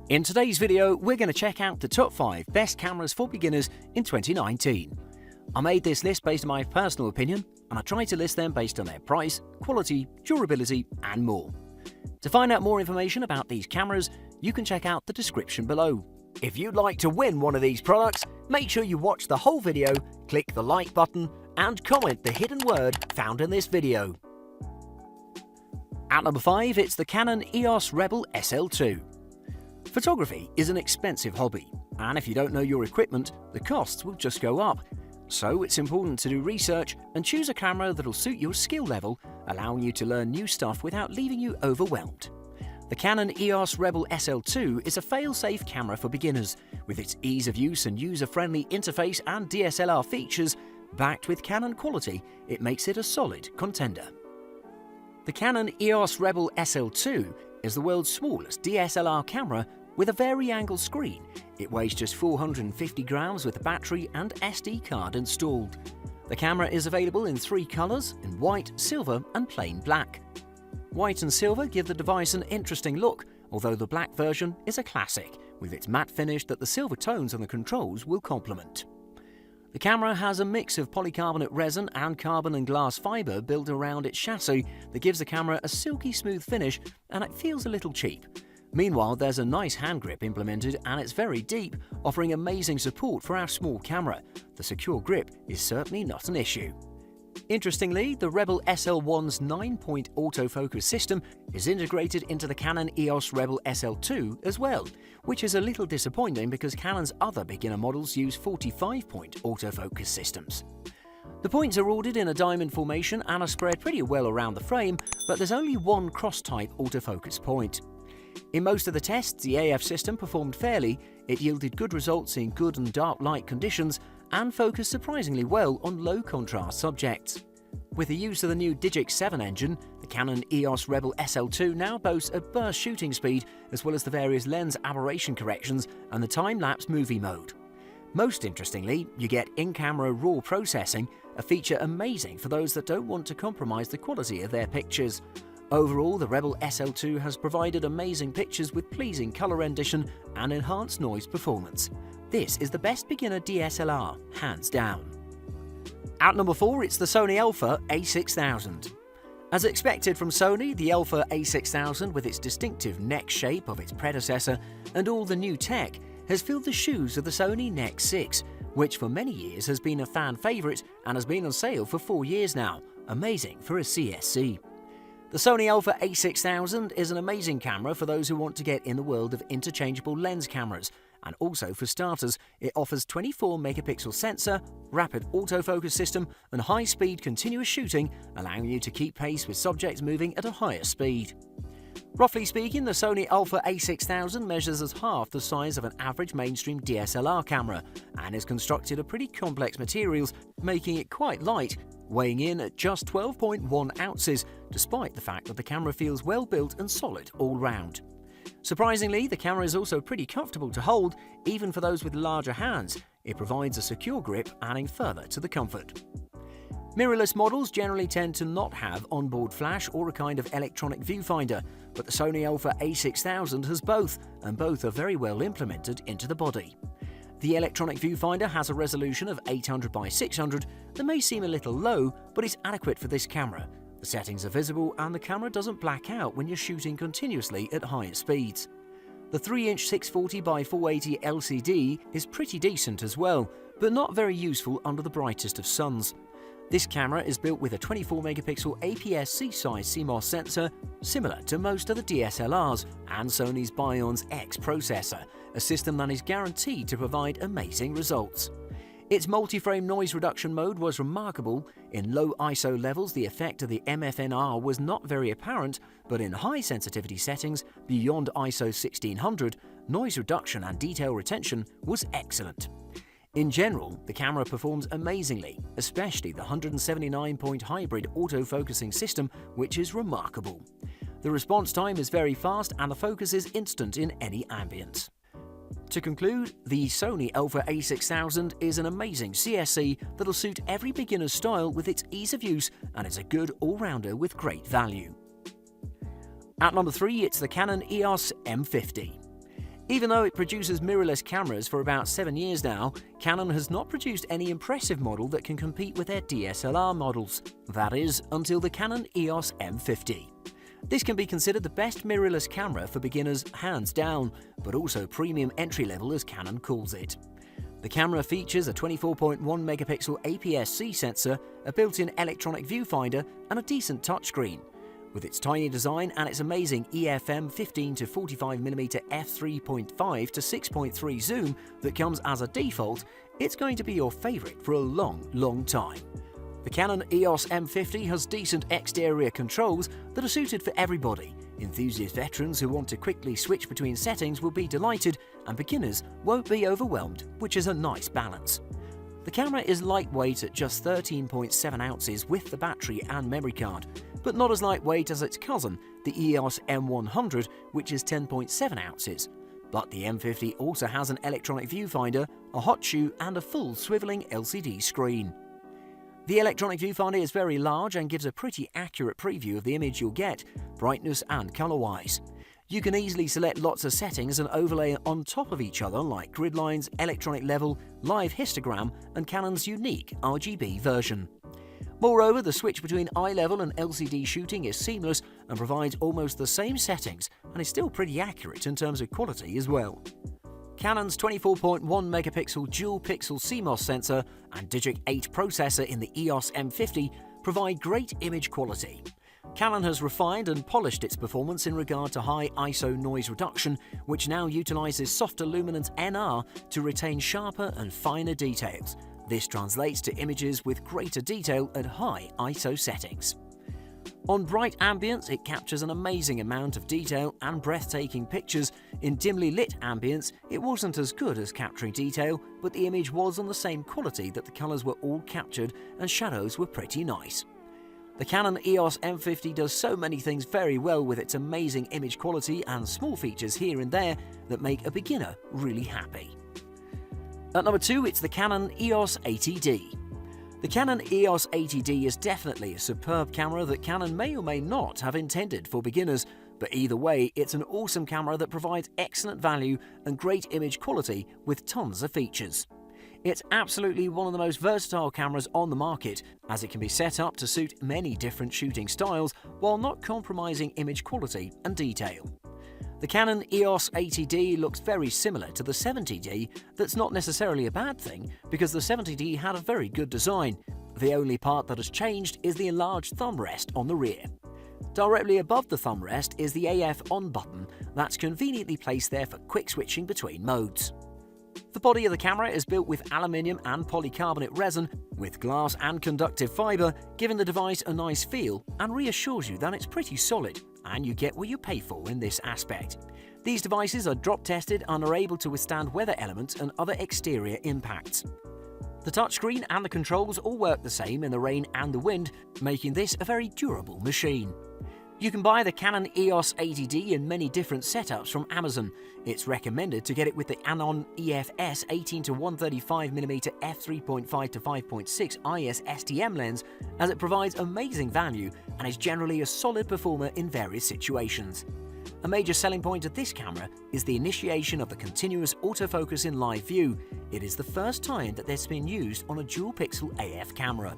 In today's video, we're going to check out the top 5 best cameras for beginners in 2019. I made this list based on my personal opinion, and I tried to list them based on their price, quality, durability, and more. To find out more information about these cameras, you can check out the description below. If you'd like to win one of these products, make sure you watch the whole video, click the like button, and comment the hidden word found in this video. At number 5, it's the Canon EOS Rebel SL2. Photography is an expensive hobby, and if you don't know your equipment, the costs will just go up. So it's important to do research and choose a camera that'll suit your skill level, allowing you to learn new stuff without leaving you overwhelmed. The Canon EOS Rebel SL2 is a fail-safe camera for beginners, with its ease of use and user-friendly interface and DSLR features. Backed with Canon quality, it makes it a solid contender. The Canon EOS Rebel SL2 is the world's smallest DSLR camera with a vari-angle screen. It weighs just 450 grams with a battery and SD card installed. The camera is available in 3 colors, in white, silver and plain black. White and silver give the device an interesting look, although the black version is a classic, with its matte finish that the silver tones on the controls will complement. The camera has a mix of polycarbonate resin and carbon and glass fiber built around its chassis that gives the camera a silky smooth finish, and it feels a little cheap. Meanwhile, there's a nice hand grip implemented and it's very deep, offering amazing support for our small camera. The secure grip is certainly not an issue. Interestingly, the Rebel SL1's 9-point autofocus system is integrated into the Canon EOS Rebel SL2 as well, which is a little disappointing because Canon's other beginner models use 45-point autofocus systems. The points are ordered in a diamond formation and are spread pretty well around the frame, but there's only one cross-type autofocus point. In most of the tests, the AF system performed fairly. It yielded good results in good and dark light conditions and focused surprisingly well on low-contrast subjects. With the use of the new Digix 7 engine, the Canon EOS Rebel SL2 now boasts a burst shooting speed as well as the various lens aberration corrections and the time-lapse movie mode. Most interestingly, you get in-camera RAW processing, a feature amazing for those that don't want to compromise the quality of their pictures. Overall, the Rebel SL2 has provided amazing pictures with pleasing color rendition and enhanced noise performance. This is the best beginner DSLR, hands down. At number 4, it's the Sony Alpha A6000. As expected from Sony, the Alpha A6000, with its distinctive neck shape of its predecessor and all the new tech, has filled the shoes of the Sony Nex 6, which for many years has been a fan favorite and has been on sale for 4 years now. Amazing for a CSC. The Sony Alpha A6000 is an amazing camera for those who want to get in the world of interchangeable lens cameras, and also for starters, it offers 24-megapixel sensor, rapid autofocus system, and high-speed continuous shooting, allowing you to keep pace with subjects moving at a higher speed. Roughly speaking, the Sony Alpha A6000 measures as half the size of an average mainstream DSLR camera and is constructed of pretty complex materials, making it quite light, weighing in at just 12.1 ounces, despite the fact that the camera feels well built and solid all round. Surprisingly, the camera is also pretty comfortable to hold, even for those with larger hands. It provides a secure grip, adding further to the comfort. Mirrorless models generally tend to not have onboard flash or a kind of electronic viewfinder, but the Sony Alpha A6000 has both, and both are very well implemented into the body. The electronic viewfinder has a resolution of 800 by 600 that may seem a little low, but is adequate for this camera. The settings are visible and the camera doesn't black out when you're shooting continuously at higher speeds. The 3-inch 640 by 480 LCD is pretty decent as well, but not very useful under the brightest of suns. This camera is built with a 24-megapixel APS-C size CMOS sensor, similar to most of the DSLRs, and Sony's Bion's X processor, a system that is guaranteed to provide amazing results. Its multi-frame noise reduction mode was remarkable. In low ISO levels, the effect of the MFNR was not very apparent, but in high sensitivity settings, beyond ISO 1600, noise reduction and detail retention was excellent. In general, the camera performs amazingly, especially the 179-point hybrid autofocusing system, which is remarkable. The response time is very fast and the focus is instant in any ambience. To conclude, the Sony Alpha A6000 is an amazing CSC that'll suit every beginner's style with its ease of use, and it's a good all-rounder with great value. At number 3, it's the Canon EOS M50. Even though it produces mirrorless cameras for about 7 years now, Canon has not produced any impressive model that can compete with their DSLR models. That is, until the Canon EOS M50. This can be considered the best mirrorless camera for beginners hands down, but also premium entry level as Canon calls it. The camera features a 24.1 megapixel APS-C sensor, a built-in electronic viewfinder and a decent touchscreen. With its tiny design and its amazing EFM 15 to 45mm f3.5 to 6.3 zoom that comes as a default, it's going to be your favourite for a long time. The Canon EOS M50 has decent exterior controls that are suited for everybody. Enthusiast veterans who want to quickly switch between settings will be delighted, and beginners won't be overwhelmed, which is a nice balance. The camera is lightweight at just 13.7 ounces with the battery and memory card, but not as lightweight as its cousin, the EOS M100, which is 10.7 ounces. But the M50 also has an electronic viewfinder, a hot shoe and a full swiveling LCD screen. The electronic viewfinder is very large and gives a pretty accurate preview of the image you'll get, brightness and color-wise. You can easily select lots of settings and overlay on top of each other like grid lines, electronic level, live histogram and Canon's unique RGB version. Moreover, the switch between eye level and LCD shooting is seamless and provides almost the same settings and is still pretty accurate in terms of quality as well. Canon's 24.1 megapixel dual pixel CMOS sensor and Digic 8 processor in the EOS M50 provide great image quality. Canon has refined and polished its performance in regard to high ISO noise reduction, which now utilizes softer luminance NR to retain sharper and finer details. This translates to images with greater detail at high ISO settings. On bright ambience, it captures an amazing amount of detail and breathtaking pictures. In dimly lit ambience, it wasn't as good as capturing detail, but the image was on the same quality that the colors were all captured and shadows were pretty nice. The Canon EOS M50 does so many things very well with its amazing image quality and small features here and there that make a beginner really happy. At number 2, it's the Canon EOS 80D. The Canon EOS 80D is definitely a superb camera that Canon may or may not have intended for beginners, but either way, it's an awesome camera that provides excellent value and great image quality with tons of features. It's absolutely one of the most versatile cameras on the market, as it can be set up to suit many different shooting styles while not compromising image quality and detail. The Canon EOS 80D looks very similar to the 70D. That's not necessarily a bad thing, because the 70D had a very good design. The only part that has changed is the enlarged thumb rest on the rear. Directly above the thumb rest is the AF on button that's conveniently placed there for quick switching between modes. The body of the camera is built with aluminium and polycarbonate resin with glass and conductive fibre, giving the device a nice feel and reassures you that it's pretty solid and you get what you pay for in this aspect. These devices are drop tested and are able to withstand weather elements and other exterior impacts. The touchscreen and the controls all work the same in the rain and the wind, making this a very durable machine. You can buy the Canon EOS 80D in many different setups from Amazon. It's recommended to get it with the Canon EFS 18 to 135mm f3.5 to 5.6 IS STM lens, as it provides amazing value and is generally a solid performer in various situations. A major selling point of this camera is the initiation of the continuous autofocus in live view. It is the first time that this has been used on a dual-pixel AF camera.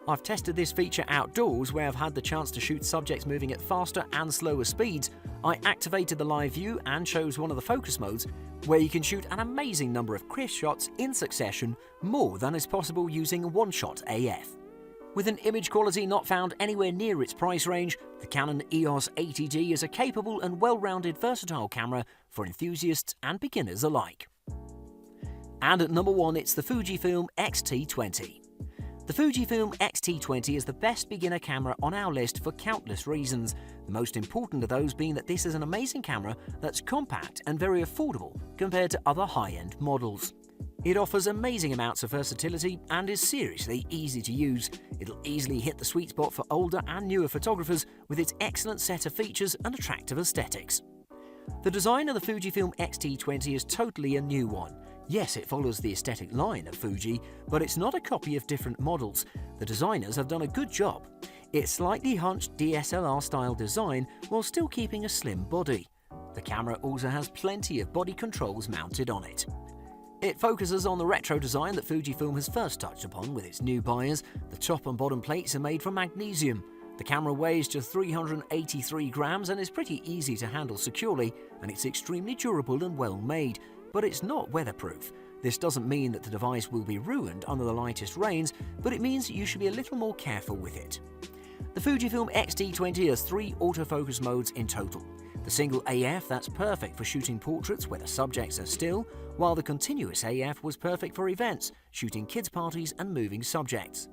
I've tested this feature outdoors where I've had the chance to shoot subjects moving at faster and slower speeds. I activated the live view and chose one of the focus modes where you can shoot an amazing number of crisp shots in succession, more than is possible using one-shot AF. With an image quality not found anywhere near its price range, the Canon EOS 80D is a capable and well-rounded versatile camera for enthusiasts and beginners alike. And at number 1, it's the Fujifilm X-T20. The Fujifilm X-T20 is the best beginner camera on our list for countless reasons, the most important of those being that this is an amazing camera that's compact and very affordable compared to other high-end models. It offers amazing amounts of versatility and is seriously easy to use. It'll easily hit the sweet spot for older and newer photographers with its excellent set of features and attractive aesthetics. The design of the Fujifilm X-T20 is totally a new one. Yes, it follows the aesthetic line of Fuji, but it's not a copy of different models. The designers have done a good job. It's slightly hunched DSLR style design while still keeping a slim body. The camera also has plenty of body controls mounted on it. It focuses on the retro design that Fujifilm has first touched upon with its new buyers. The top and bottom plates are made from magnesium. The camera weighs just 383 grams and is pretty easy to handle securely, and it's extremely durable and well made, but it's not weatherproof. This doesn't mean that the device will be ruined under the lightest rains, but it means that you should be a little more careful with it. The Fujifilm X-T20 has 3 autofocus modes in total. The single AF, that's perfect for shooting portraits where the subjects are still, while the continuous AF was perfect for events, shooting kids' parties and moving subjects.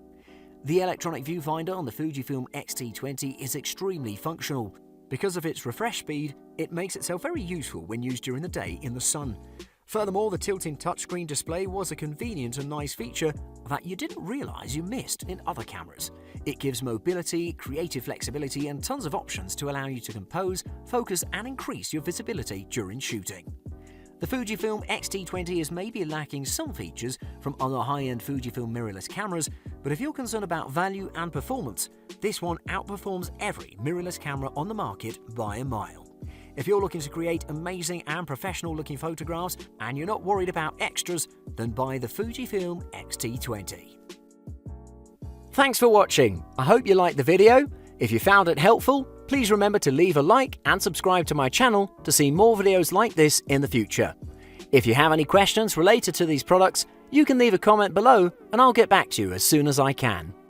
The electronic viewfinder on the Fujifilm X-T20 is extremely functional. Because of its refresh speed, it makes itself very useful when used during the day in the sun. Furthermore, the tilting touchscreen display was a convenient and nice feature that you didn't realize you missed in other cameras. It gives mobility, creative flexibility, and tons of options to allow you to compose, focus, and increase your visibility during shooting. The Fujifilm X-T20 is maybe lacking some features from other high-end Fujifilm mirrorless cameras, but if you're concerned about value and performance, this one outperforms every mirrorless camera on the market by a mile. If you're looking to create amazing and professional-looking photographs and you're not worried about extras, then buy the Fujifilm X-T20. Thanks for watching. I hope you liked the video. If you found it helpful, please remember to leave a like and subscribe to my channel to see more videos like this in the future. If you have any questions related to these products, you can leave a comment below and I'll get back to you as soon as I can.